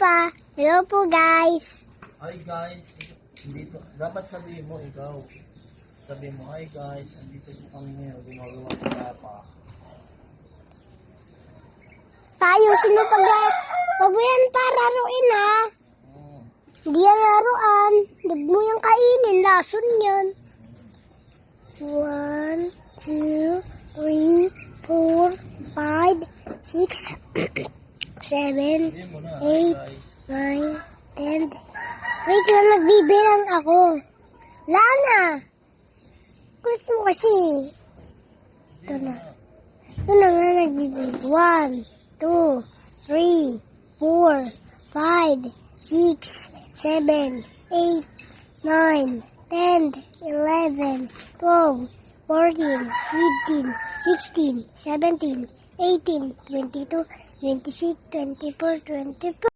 pa. Hello po guys. Hi guys, dito dapat sabihin mo ikaw. Sabihin mo, hi guys, andito po kami ngayon, gumagawa sa tapa. Tayo, sino pag yan pa laruin ha? Hindi yan laruan. Huwag mo yung kainin, lason yan. 1, 2, 3, 4, 5, 6, 7, 8, 9, 10. Wait lang, nagbibilang ako. Lana! Kulit mo kasi. Ito na. Ito na nga nagbibilang. 1, 2, 3, 4, 5, 6, 7, 8, 9, 10, 11, 12, 14, 15, 16, 17, 18, 22, 26, 24, 25.